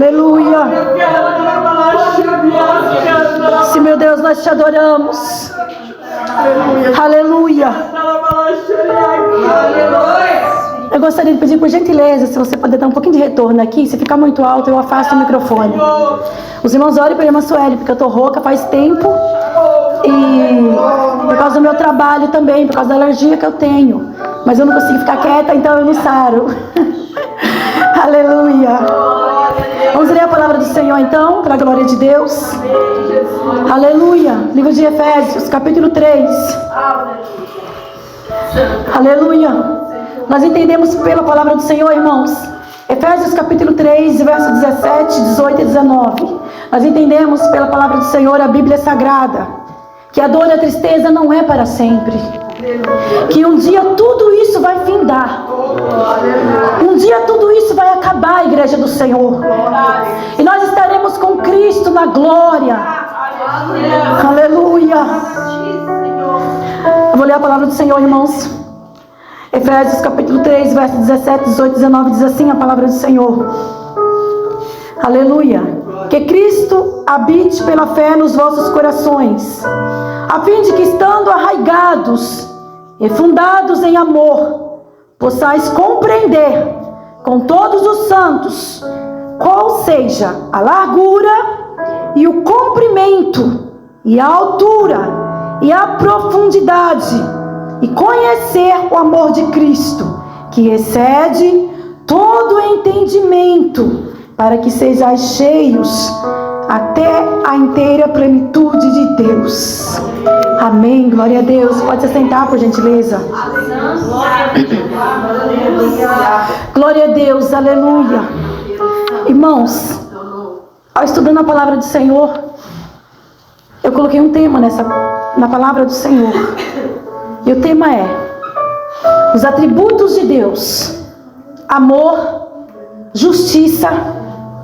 Aleluia. Sim, meu Deus, nós te adoramos. Aleluia. Eu gostaria de pedir por gentileza, se você puder dar um pouquinho de retorno aqui. Se ficar muito alto, eu afasto o microfone. Os irmãos orem para a irmã Sueli, porque eu estou rouca faz tempo. E por causa do meu trabalho também, por causa da alergia que eu tenho. Mas eu não consigo ficar quieta, então eu não saro. Aleluia. Vamos ler a palavra do Senhor então, para a glória de Deus. Aleluia. Livro de Efésios, capítulo 3. Aleluia. Nós entendemos pela palavra do Senhor, irmãos. Efésios capítulo 3, versos 17, 18 e 19. Nós entendemos pela palavra do Senhor, a Bíblia Sagrada, que a dor e a tristeza não é para sempre. Que um dia tudo isso vai findar. Um dia tudo isso vai acabar, a igreja do Senhor. E nós estaremos com Cristo na glória. Aleluia. Eu vou ler a palavra do Senhor, irmãos. Efésios capítulo 3, versos 17, 18 e 19 diz assim a palavra do Senhor. Aleluia. Que Cristo habite pela fé nos vossos corações, a fim de que, estando arraigados e fundados em amor, possais compreender com todos os santos qual seja a largura e o comprimento e a altura e a profundidade, e conhecer o amor de Cristo, que excede todo entendimento, para que sejais cheios até a inteira plenitude de Deus. Amém. Glória a Deus. Pode se sentar, por gentileza. Glória a Deus. Aleluia. Irmãos, ao estudando a palavra do Senhor, eu coloquei um tema na palavra do Senhor. E o tema é os atributos de Deus: amor, justiça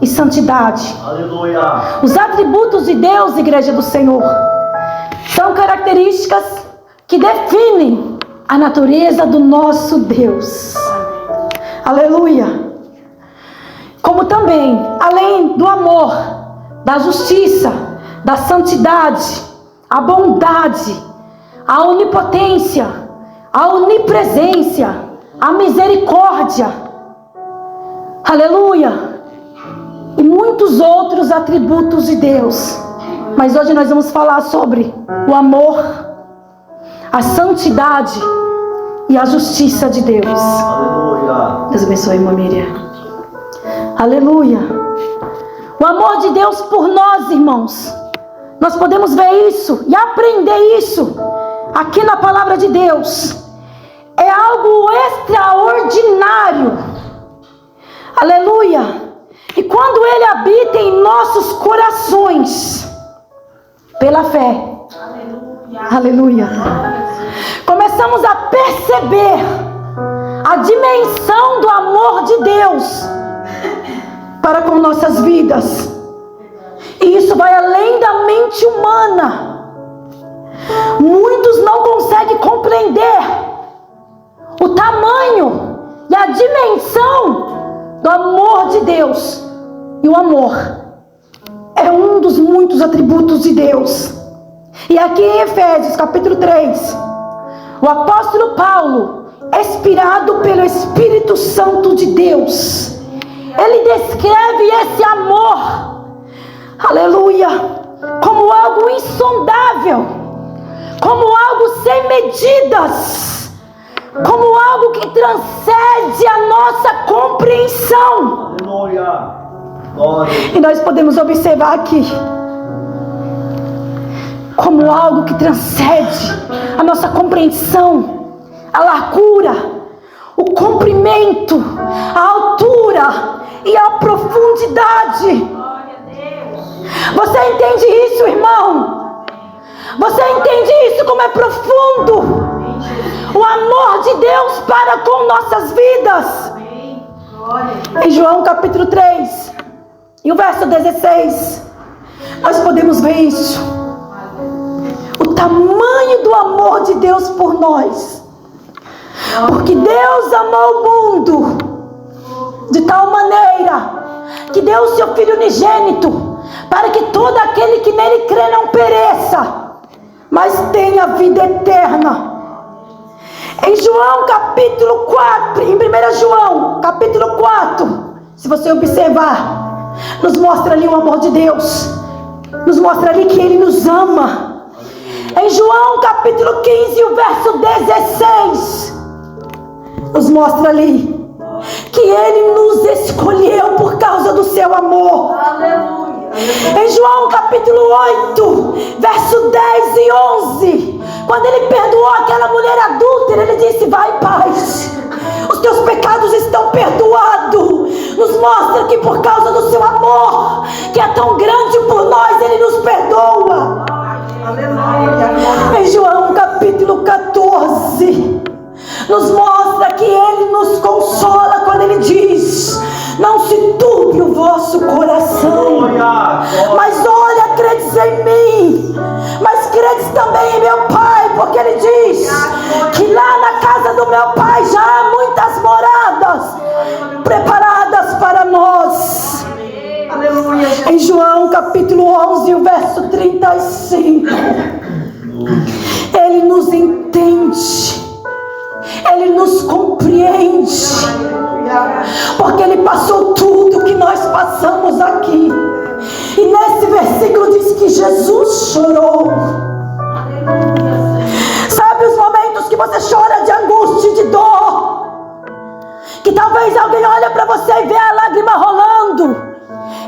e santidade. Aleluia. Os atributos de Deus, igreja do Senhor, são características que definem a natureza do nosso Deus. Aleluia. Como também, além do amor, da justiça, da santidade, a bondade, a onipotência, a onipresença, a misericórdia, aleluia, e muitos outros atributos de Deus. Mas hoje nós vamos falar sobre o amor, a santidade e a justiça de Deus. Aleluia. Deus abençoe, irmã Miriam. Aleluia. O amor de Deus por nós, irmãos, nós podemos ver isso e aprender isso aqui na palavra de Deus. É algo extraordinário. Aleluia. E quando Ele habita em nossos corações, pela fé, aleluia, começamos a perceber a dimensão do amor de Deus para com nossas vidas. E isso vai além da mente humana. Muitos não conseguem compreender o tamanho e a dimensão do amor de Deus. E o amor é um dos muitos atributos de Deus. E aqui em Efésios capítulo 3, o apóstolo Paulo, inspirado pelo Espírito Santo de Deus, ele descreve esse amor, aleluia, como algo insondável, como algo sem medidas, como algo que transcende a nossa compreensão. Aleluia. E nós podemos observar aqui como algo que transcende a nossa compreensão, a largura, o comprimento, a altura e a profundidade. Você entende isso, irmão? Você entende isso, como é profundo o amor de Deus para com nossas vidas? Em João capítulo 3 e o verso 16, nós podemos ver isso. O tamanho do amor de Deus por nós. Porque Deus amou o mundo de tal maneira que deu o seu Filho unigênito, para que todo aquele que nele crê não pereça, mas tenha vida eterna. Em João capítulo 4, em 1 João capítulo 4, se você observar, nos mostra ali o amor de Deus, nos mostra ali que Ele nos ama. Em João capítulo 15, o verso 16, nos mostra ali que Ele nos escolheu por causa do seu amor. Aleluia. Em João capítulo 8, verso 10 e 11, quando Ele perdoou aquela mulher adúltera, Ele disse: vai em paz, os teus pecados estão perdoados. Nos mostra que por causa do seu amor, que é tão grande por nós, Ele nos perdoa. Aleluia. Em João capítulo 14, nos mostra que Ele nos consola quando Ele diz: não se turbe o vosso coração, mas olha, credes em mim, mas credes também em meu Pai, porque Ele diz que lá na casa do meu Pai já há muitas moradas preparadas para nós. Aleluia. Em João capítulo 11, o verso 35, Ele nos entende, Ele nos compreende, porque Ele passou tudo que nós passamos aqui. E nesse versículo diz que Jesus chorou. Sabe os momentos que você chora de angústia e de dor, que talvez alguém olha para você e vê a lágrima rolando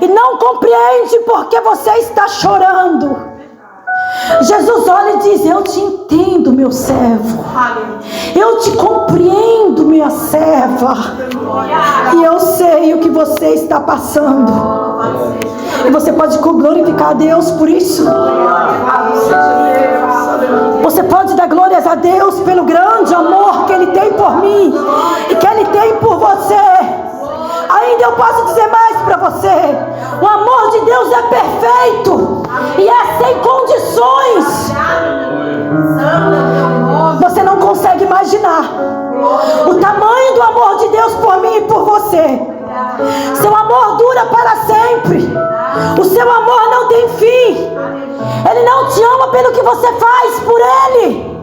e não compreende porque você está chorando. Jesus olha e diz: eu te entendo, meu servo, eu te compreendo, minha serva, e eu sei o que você está passando. E você pode glorificar a Deus por isso. Você pode dar glórias a Deus pelo grande amor que Ele tem por mim e que Ele tem por você. Ainda eu posso dizer mais para você: o amor de Deus é perfeito e é sem condições. Você não consegue imaginar o tamanho do amor de Deus por mim e por você. Seu amor dura para sempre. O seu amor não tem fim. Ele não te ama pelo que você faz por Ele.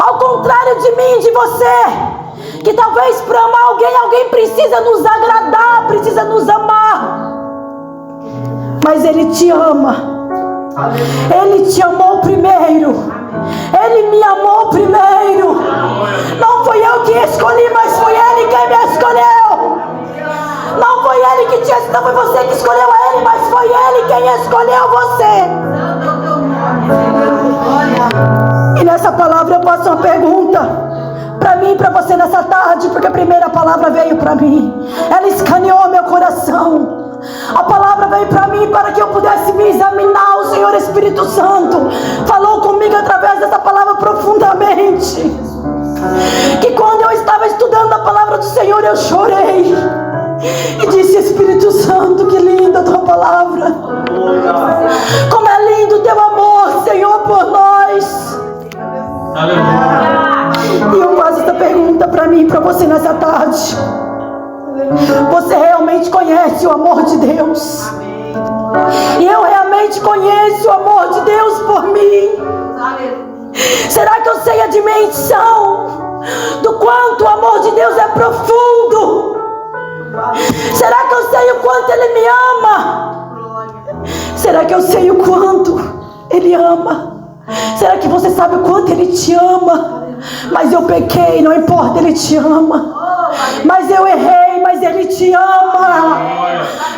Ao contrário de mim e de você, que talvez para amar alguém precisa nos agradar, precisa nos amar. Mas Ele te ama. Ele te amou primeiro. Ele me amou primeiro. Não foi eu que escolhi, mas foi Ele quem me escolheu. Não foi Ele que te escolheu, não foi você que escolheu a Ele, mas foi Ele quem escolheu você. E nessa palavra eu faço uma pergunta para mim e para você nessa tarde, porque a primeira palavra veio para mim. Ela escaneou meu coração. A palavra veio para mim para que eu pudesse me examinar. O Senhor Espírito Santo falou comigo através dessa palavra profundamente. Que quando eu estava estudando a palavra do Senhor, eu chorei e disse: Espírito Santo, que linda a tua palavra. Como é lindo o teu amor, Senhor, por nós. E eu faço essa pergunta para mim e para você nessa tarde: você realmente conhece o amor de Deus? E eu realmente conheço o amor de Deus por mim? Será que eu sei a dimensão do quanto o amor de Deus é profundo? Será que eu sei o quanto Ele me ama? Será que eu sei o quanto Ele ama? Será que você sabe o quanto Ele te ama? Mas eu pequei, não importa, Ele te ama. Mas eu errei, mas Ele te ama.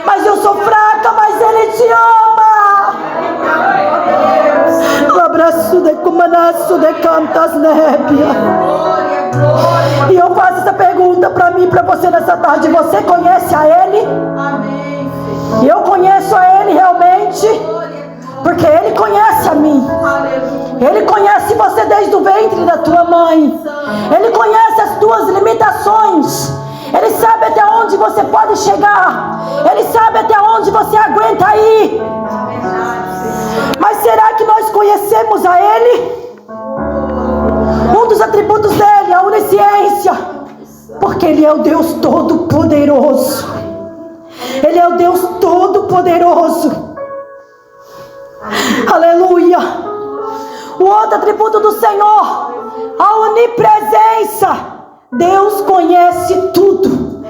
Mas eu sou fraca, mas Ele te ama. Labraço de cumanaço de cantas nébia. E eu faço essa pergunta para mim e para você nessa tarde: você conhece a Ele? Eu conheço a Ele realmente, porque Ele conhece a mim. Ele conhece você desde o ventre da tua mãe. Ele conhece as tuas limitações. Ele sabe até onde você pode chegar. Ele sabe até onde você aguenta ir. Mas será que nós conhecemos a Ele? Um dos atributos dele é a onisciência, porque Ele é o Deus Todo-Poderoso. poderoso. Aleluia. O outro atributo do Senhor, a onipresença. Deus conhece tudo.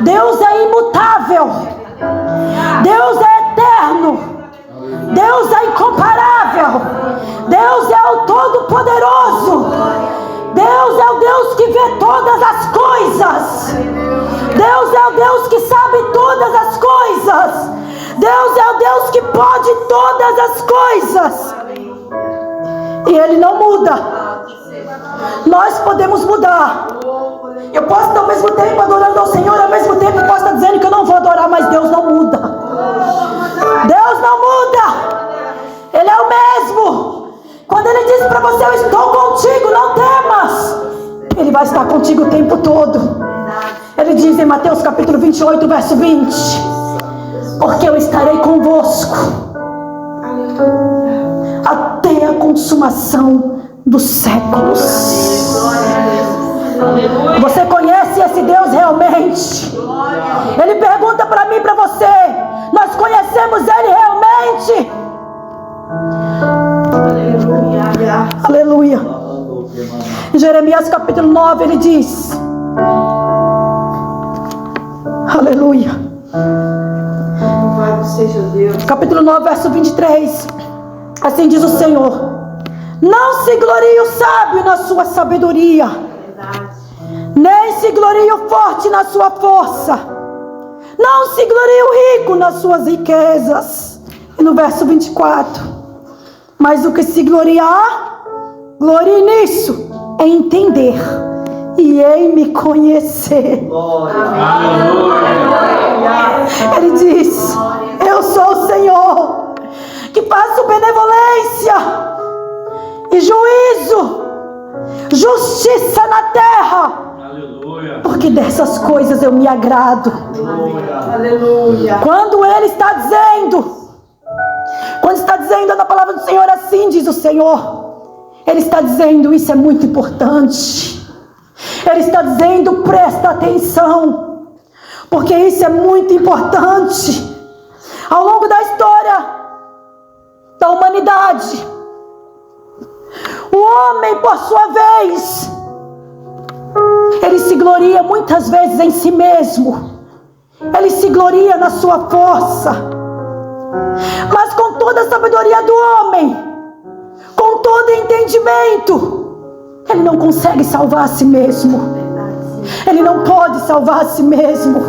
Deus é imutável. Deus é eterno. Deus é incomparável. Deus é o Todo-Poderoso. Deus é o Deus que vê todas as coisas. Deus é o Deus que sabe todas as coisas. Deus é o Deus que pode todas as coisas. E Ele não muda. Nós podemos mudar. Eu posso estar ao mesmo tempo adorando ao Senhor, ao mesmo tempo eu posso estar dizendo que eu não vou adorar, mas Deus não muda. Deus não muda. Ele é o mesmo. Quando Ele diz para você, eu estou contigo, não temas, Ele vai estar contigo o tempo todo. Ele diz em Mateus capítulo 28, verso 20: porque eu estarei convosco até a consumação dos séculos. Você conhece esse Deus realmente? Ele pergunta para mim e para você: nós conhecemos Ele realmente? Aleluia. Em Jeremias capítulo 9 ele diz: aleluia. Capítulo 9, verso 23. Assim diz o Senhor: não se glorie o sábio na sua sabedoria, nem se glorie o forte na sua força, não se glorie o rico nas suas riquezas. E no verso 24: mas o que se gloriar, glorie nisso, em entender e em me conhecer. Ele diz: eu sou o Senhor que faço benevolência e juízo, justiça na terra. Porque dessas coisas eu me agrado. Quando Ele está dizendo, na palavra do Senhor, assim diz o Senhor, Ele está dizendo: isso é muito importante. Ele está dizendo: presta atenção, porque isso é muito importante. Ao longo da história da humanidade, o homem, por sua vez, ele se gloria muitas vezes em si mesmo. Ele se gloria na sua força. Mas com toda a sabedoria do homem, com todo entendimento, ele não consegue salvar a si mesmo. Ele não pode salvar a si mesmo.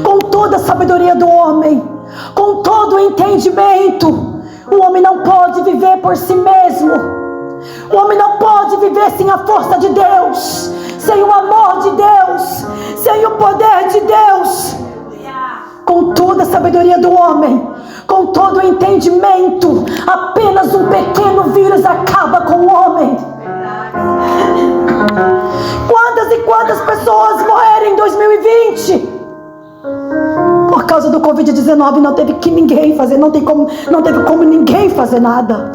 Com toda a sabedoria do homem, com todo o entendimento, o homem não pode viver por si mesmo. O homem não pode viver sem a força de Deus, sem o amor de Deus, sem o poder de Deus. Com toda a sabedoria do homem, com todo o entendimento, apenas um pequeno vírus acaba com o homem. Quantas e quantas pessoas morreram em 2020 por causa do Covid-19? Não teve que ninguém fazer, não teve como ninguém fazer nada.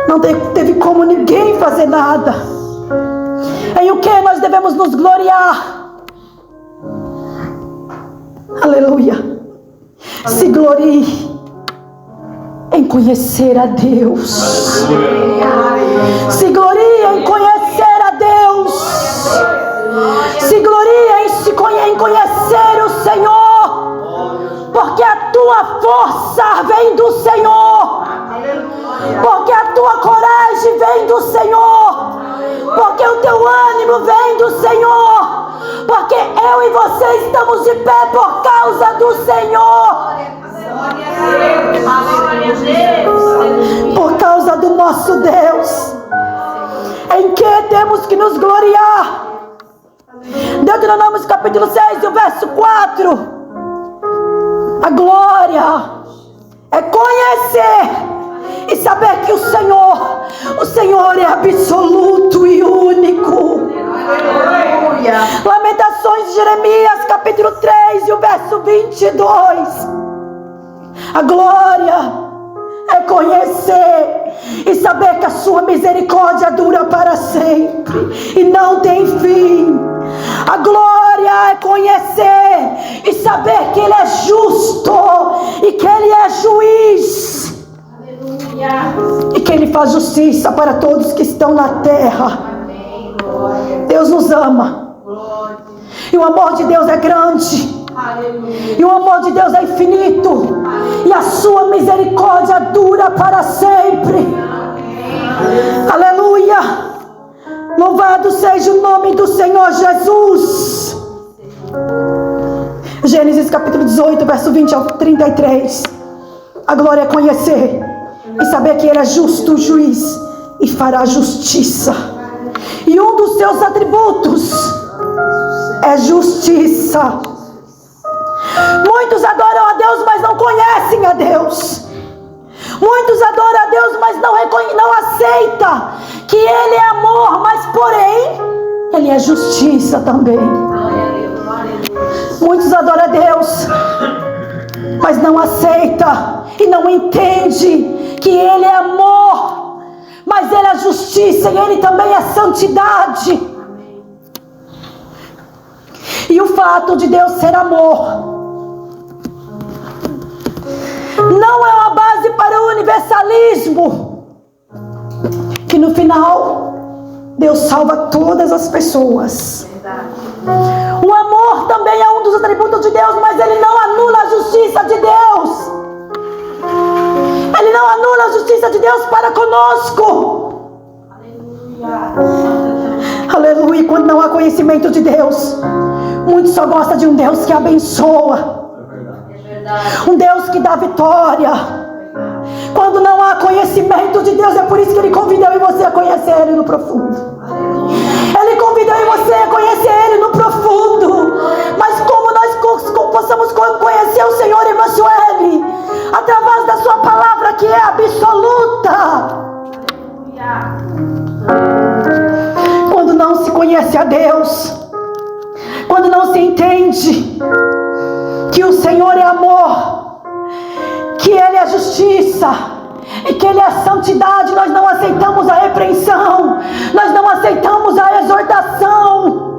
Não teve como ninguém fazer nada. Em o que nós devemos nos gloriar? Aleluia. Se glorie em conhecer a Deus. Se glorie em conhecer a Deus. Se glorie em conhecer o Senhor, porque a tua força vem do Senhor, porque a tua coragem vem do Senhor, porque o teu ânimo vem do Senhor, porque eu e você estamos de pé por causa do Senhor, por causa do nosso Deus. Em que temos que nos gloriar? Deuteronômio capítulo 6 e o verso 4: a glória é conhecer e saber que o Senhor é absoluto e único. Lamentações de Jeremias capítulo 3 e o verso 22: a glória é conhecer e saber que a sua misericórdia dura para sempre e não tem fim. A glória é conhecer e saber que Ele é justo. faz justiça para todos que estão na terra. Deus nos ama. E o amor de Deus é grande. E o amor de Deus é infinito. E a sua misericórdia dura para sempre. Aleluia. Louvado seja o nome do Senhor Jesus. Gênesis capítulo 18, verso 20 ao 33. A glória é conhecer e saber que Ele é justo juiz e fará justiça. E um dos seus atributos é justiça. Muitos adoram a Deus, mas não conhecem a Deus. Muitos adoram a Deus, mas não aceitam que Ele é amor, mas porém Ele é justiça também. Muitos adoram a Deus, mas não aceita e não entende que Ele é amor, mas Ele é justiça e Ele também é santidade. E o fato de Deus ser amor não é uma base para o universalismo, que no final Deus salva todas as pessoas. O amor também é um dos atributos de Deus, mas ele não anula a justiça de Deus. Ele não anula a justiça de Deus para conosco. Aleluia. E quando não há conhecimento de Deus, muitos só gostam de um Deus que abençoa, um Deus que dá vitória. Quando não há conhecimento de Deus, é por isso que Ele convida eu e você a conhecer Ele no profundo. Ele convida eu e você a conhecer Ele no profundo. Mas como nós possamos conhecer o Senhor Emmanuel? Através da sua palavra que é absoluta. Quando não se conhece a Deus, quando não se entende que o Senhor é amor, que Ele é justiça e que Ele é santidade, nós não aceitamos a repreensão, nós não aceitamos a exortação.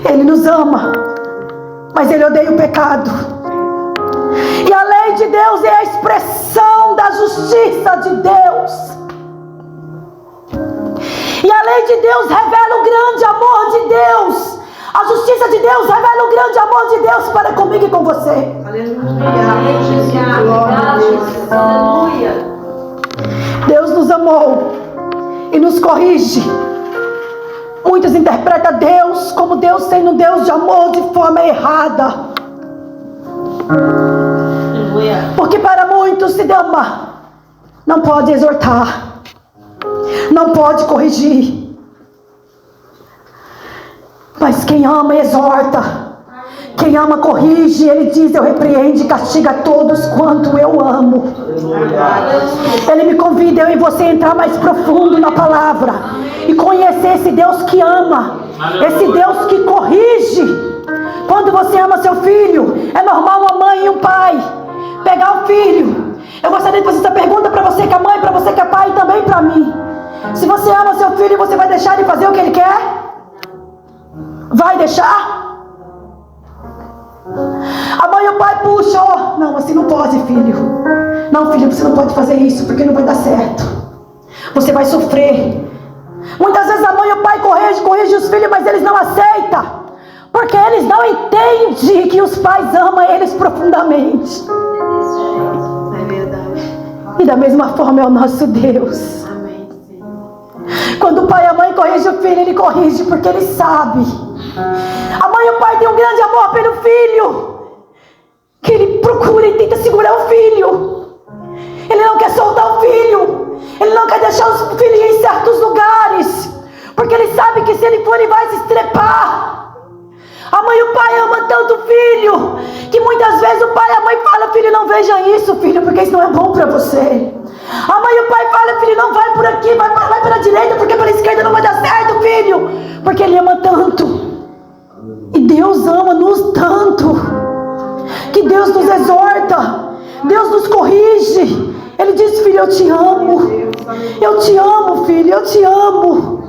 Ele nos ama, mas Ele odeia o pecado. E a lei de Deus é a expressão da justiça de Deus. E a lei de Deus revela o grande amor de Deus. A justiça de Deus revela o grande amor de Deus para comigo e com você. Aleluia. Deus nos amou e nos corrige. Muitos interpretam Deus como Deus sendo um Deus de amor de forma errada. Porque para muitos se ama, não pode exortar, não pode corrigir. Mas quem ama exorta, quem ama corrige. Ele diz: eu repreendo e castigo a todos quanto eu amo. Ele me convida eu e você a entrar mais profundo na palavra e conhecer esse Deus que ama, esse Deus que corrige. Quando você ama seu filho, é normal uma mãe e um pai pegar o filho. Eu gostaria de fazer essa pergunta para você que é mãe, para você que é pai e também para mim. Se você ama seu filho, você vai deixar ele fazer o que ele quer? Vai deixar? A mãe e o pai puxam: oh, não, assim não pode, filho. Não, filho, você não pode fazer isso, porque não vai dar certo. Você vai sofrer. Muitas vezes a mãe e o pai corrige os filhos, mas eles não aceitam, porque eles não entendem que os pais amam eles profundamente. É verdade. E da mesma forma é o nosso Deus. Amém. Quando o pai e a mãe corrigem o filho, ele corrige porque ele sabe. A mãe e o pai têm um grande amor pelo filho, que ele procura e tenta segurar o filho. Ele não quer soltar o filho, ele não quer deixar o filho em certos lugares, porque ele sabe que se ele for, ele vai se estrepar. A mãe e o pai amam tanto o filho, que muitas vezes o pai e a mãe falam: filho, não veja isso, filho, porque isso não é bom para você. A mãe e o pai falam: filho, não vai por aqui, vai pela direita, porque pela esquerda não vai dar certo, filho. Porque ele ama tanto. E Deus ama-nos tanto, que Deus nos exorta, Deus nos corrige. Ele diz: filho, eu te amo. Eu te amo, filho, eu te amo.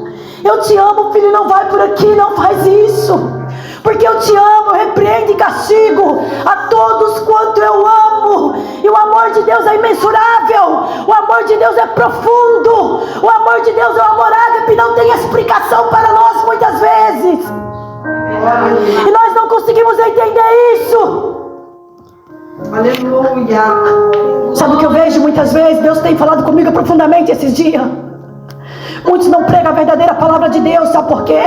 Eu te amo, filho, não vai por aqui, não faz isso. Porque eu te amo, eu repreendo e castigo a todos quanto eu amo. E o amor amor de Deus é imensurável. O amor de Deus é profundo. O amor de Deus é um amor ágape, não tem explicação para nós muitas vezes. E nós não conseguimos entender isso. Aleluia. Sabe o que eu vejo muitas vezes? Deus tem falado comigo profundamente esses dias. Muitos não pregam a verdadeira palavra de Deus. Sabe por quê?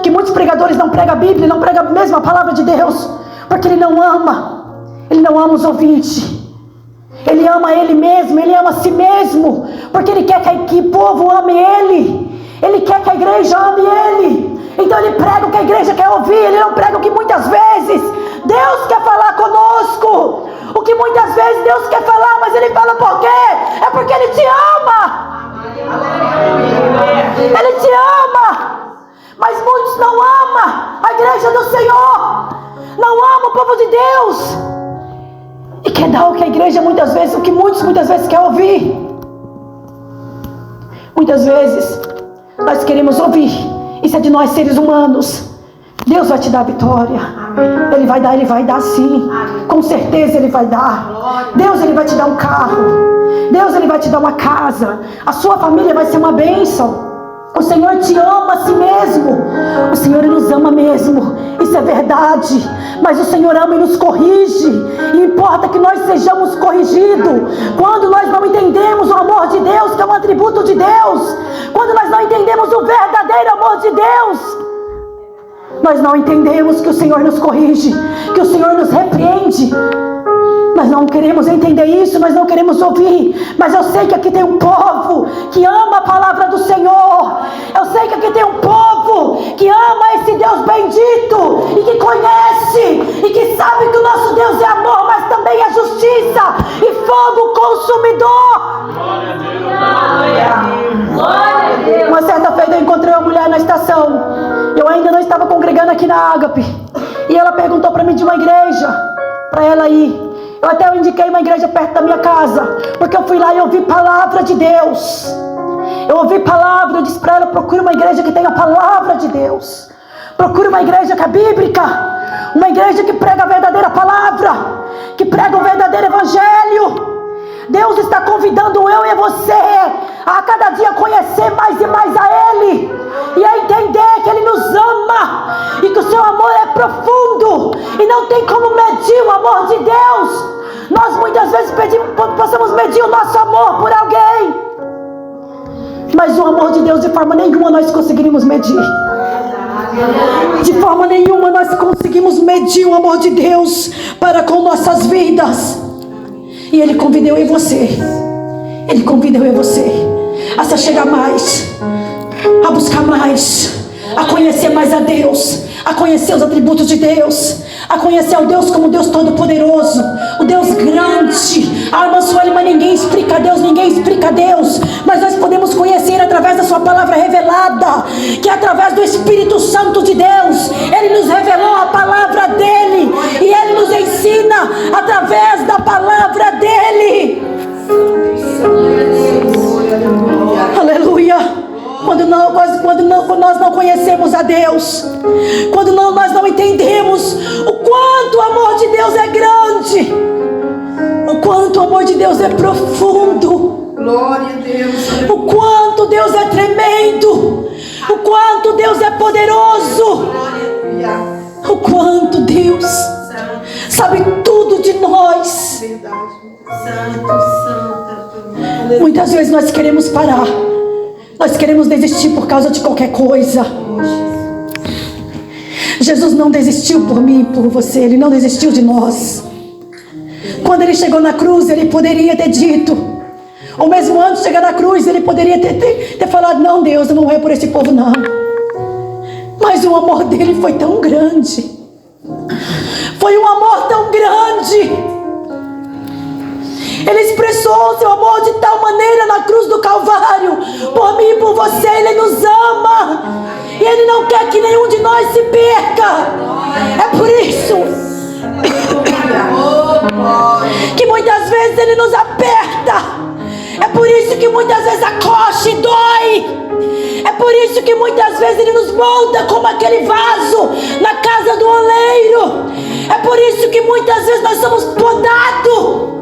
Que muitos pregadores não pregam a Bíblia, não pregam mesmo a palavra de Deus, porque ele não ama. Ele não ama os ouvintes. Ele ama ele mesmo, ele ama a si mesmo, porque ele quer que o povo ame ele. Ele quer que a igreja ame ele. Então ele prega o que a igreja quer ouvir. Ele não prega o que muitas vezes Deus quer falar conosco. O que muitas vezes Deus quer falar, mas ele fala por quê? É porque ele te ama. Ele te ama. Mas muitos não amam a igreja do Senhor, não amam o povo de Deus, e quer dar o que a igreja muitas vezes, o que muitos muitas vezes quer ouvir. Muitas vezes nós queremos ouvir, isso é de nós seres humanos. Deus vai te dar a vitória. Ele vai dar sim. Com certeza Ele vai dar. Deus, Ele vai te dar um carro. Deus, Ele vai te dar uma casa. A sua família vai ser uma bênção. O Senhor te ama a si mesmo. O Senhor nos ama mesmo. Isso é verdade. Mas o Senhor ama e nos corrige. E importa que nós sejamos corrigidos. Quando nós não entendemos o amor de Deus, que é um atributo de Deus, quando nós não entendemos o verdadeiro amor de Deus, nós não entendemos que o Senhor nos corrige, que o Senhor nos repreende. Nós não queremos entender isso, nós não queremos ouvir. Mas eu sei que aqui tem um povo que ama a palavra do Senhor. Eu sei que aqui tem um povo que ama esse Deus bendito, e que conhece, e que sabe que o nosso Deus é amor, mas também é justiça e fogo consumidor. Glória a Deus. Glória a Deus. Uma certa feita eu encontrei uma mulher na estação. Eu ainda não estava congregando aqui na Ágape, e ela perguntou para mim de uma igreja para ela ir. Eu até indiquei uma igreja perto da minha casa, porque eu fui lá e ouvi palavra de Deus. Eu ouvi palavra, eu disse para ela: procure uma igreja que tenha a palavra de Deus. Procure uma igreja que é bíblica, uma igreja que prega a verdadeira palavra, que prega o verdadeiro evangelho. Deus está convidando eu e você a cada dia conhecer mais e mais a Ele, e a entender que Ele nos ama, e que o seu amor é profundo, e não tem como medir o amor de Deus. Nós muitas vezes possamos medir o nosso amor por alguém, mas o amor de Deus de forma nenhuma nós conseguiríamos medir. De forma nenhuma nós conseguimos medir o amor de Deus para com nossas vidas. E Ele convida eu e você. Ele convida eu e você a se chegar mais, a buscar mais, a conhecer mais a Deus, a conhecer os atributos de Deus, a conhecer o Deus como Deus Todo-Poderoso, o Deus grande. A irmã Sueli, mas ninguém explica Deus, ninguém explica Deus. Mas nós podemos conhecer através da sua palavra revelada, que é através do Espírito Santo de Deus. Ele nos revelou a palavra dEle, e Ele nos ensina através da palavra dEle. Aleluia. Quando nós não conhecemos a Deus, quando nós não entendemos o quanto o amor de Deus é grande, o quanto o amor de Deus é profundo, Glória a Deus. o quanto Deus é tremendo, o quanto Deus é poderoso, o quanto Deus sabe tudo de nós. Muitas vezes nós queremos parar, nós queremos desistir por causa de qualquer coisa. Jesus não desistiu por mim e por você. Ele não desistiu de nós. Quando Ele chegou na cruz, Ele poderia ter dito, ou mesmo antes de chegar na cruz, Ele poderia ter falado: não, Deus, eu não morrer por esse povo não. Mas o amor dEle foi tão grande, foi um amor tão grande. Ele expressou o seu amor de tal maneira na cruz do Calvário, por mim e por você. Ele nos ama, e Ele não quer que nenhum de nós se perca. É por isso que muitas vezes Ele nos aperta. É por isso que muitas vezes a coxa dói. É por isso que muitas vezes Ele nos molda como aquele vaso na casa do oleiro. É por isso que muitas vezes nós somos podados.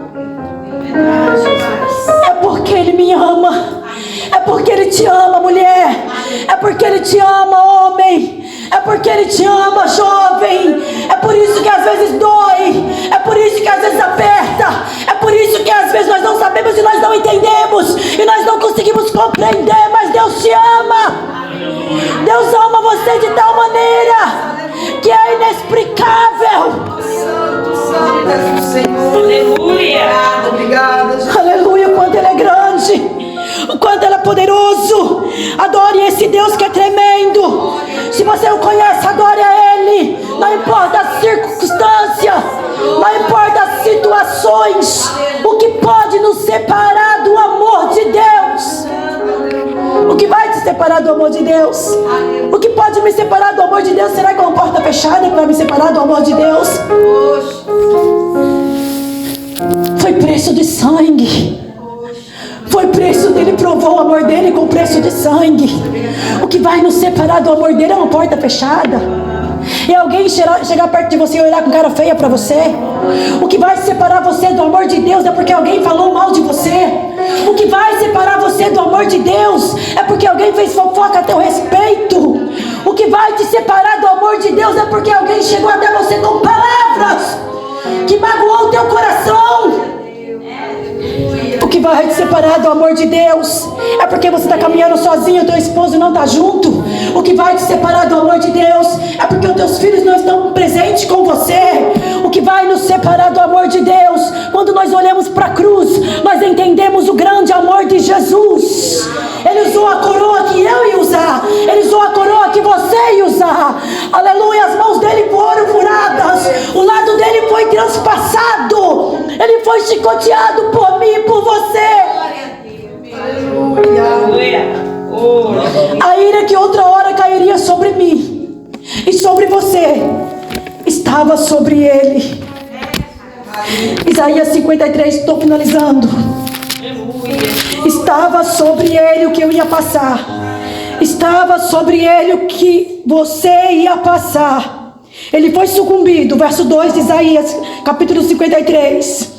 te ama, mulher. É porque Ele te ama, homem. É porque Ele te ama, jovem. É por isso que às vezes dói. É por isso que às vezes aperta. É por isso que às vezes nós não sabemos e nós não entendemos. E nós não conseguimos compreender. Mas Deus te ama. Deus ama você de tal maneira que é inexplicável. Aleluia. Obrigada, Jesus. Aleluia, o quanto Ele é grande, o quanto Ele é poderoso. Adore esse Deus que é tremendo. Se você o conhece, adore a Ele. Não importa a circunstância, não importa as situações. O que pode nos separar do amor de Deus? O que vai te separar do amor de Deus? O que pode me separar do amor de Deus? Será que é uma porta fechada que vai me separar do amor de Deus? Foi preço de sangue. Foi preço dele, provou o amor dele com preço de sangue. O que vai nos separar do amor dele é uma porta fechada. E alguém chegar perto de você e olhar com cara feia para você. O que vai separar você do amor de Deus é porque alguém falou mal de você. O que vai separar você do amor de Deus é porque alguém fez fofoca a teu respeito. O que vai te separar do amor de Deus é porque alguém chegou até você com palavras que magoou o teu coração. O que vai te separar do amor de Deus é porque você está caminhando sozinho, o teu esposo não está junto. O que vai te separar do amor de Deus é porque os teus filhos não estão presentes com você. O que vai nos separar do amor de Deus, quando nós olhamos para a cruz, nós entendemos o grande amor de Jesus. Ele usou a coroa que eu ia usar, Ele usou a coroa que você ia usar. Aleluia, as mãos dele foram furadas, o lado dele foi transpassado, ele foi chicoteado por mim e por você. A ira que outra hora cairia sobre mim e sobre você estava sobre ele. Isaías 53, estou finalizando. Estava sobre ele o que eu ia passar. Estava sobre ele o que você ia passar. Ele foi sucumbido, verso 2 de Isaías, capítulo 53,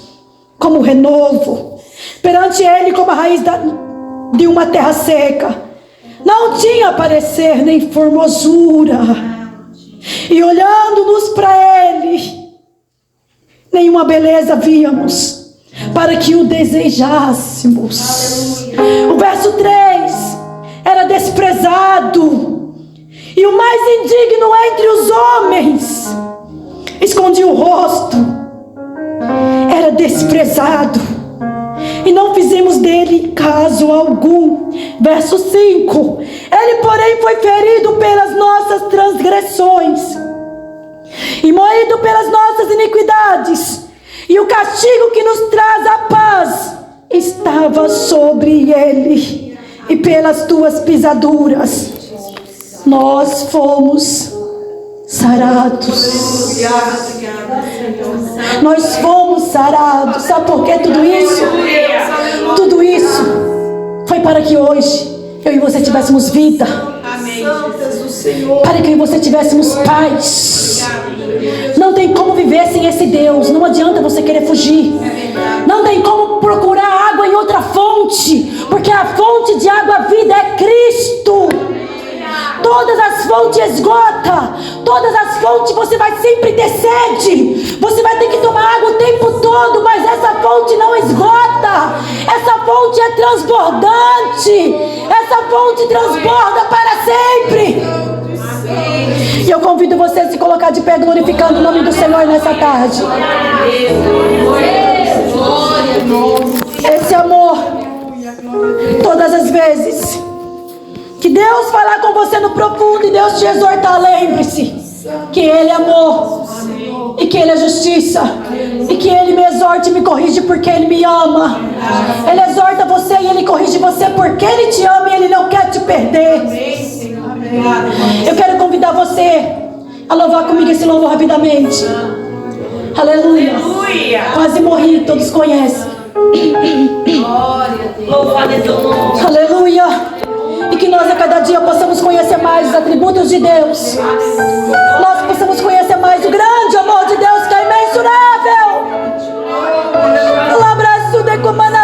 como renovo, perante ele como a raiz de uma terra seca. Não tinha parecer nem formosura, e olhando-nos para ele, nenhuma beleza víamos, para que o desejássemos. O verso 3, era desprezado, e o mais indigno entre os homens, escondia o rosto, era desprezado, e não fizemos dele caso algum. Verso 5, ele porém foi ferido pelas nossas transgressões, e moído pelas nossas iniquidades, e o castigo que nos traz a paz estava sobre ele, e pelas tuas pisaduras nós fomos sarados. Nós fomos sarados. Sabe por que tudo isso? Tudo isso foi para que hoje eu e você tivéssemos vida, para que eu e você tivéssemos paz. Não tem como viver sem esse Deus. Não adianta você querer fugir. Não tem como procurar água em outra fonte, porque a fonte de água vida é Cristo. Todas as fontes esgotam. Todas as fontes você vai sempre ter sede. Você vai ter que tomar água o tempo todo, mas essa fonte não esgota. Essa fonte é transbordante. Essa fonte transborda para sempre. E eu convido você a se colocar de pé glorificando o nome do Senhor nessa tarde. Esse amor, todas as vezes que Deus falar com você no profundo e Deus te exortar, lembre-se que Ele é amor e que Ele é justiça, e que Ele me exorta e me corrige porque Ele me ama. Ele exorta você e Ele corrige você porque Ele te ama e Ele não quer te perder. Eu quero convidar você a louvar comigo esse louvor rapidamente. Aleluia. Quase morri, todos conhecem. Louvado é teu nome. Aleluia. E que nós a cada dia possamos conhecer mais os atributos de Deus. Nós possamos conhecer mais o grande amor de Deus que é imensurável. Um abraço de comando.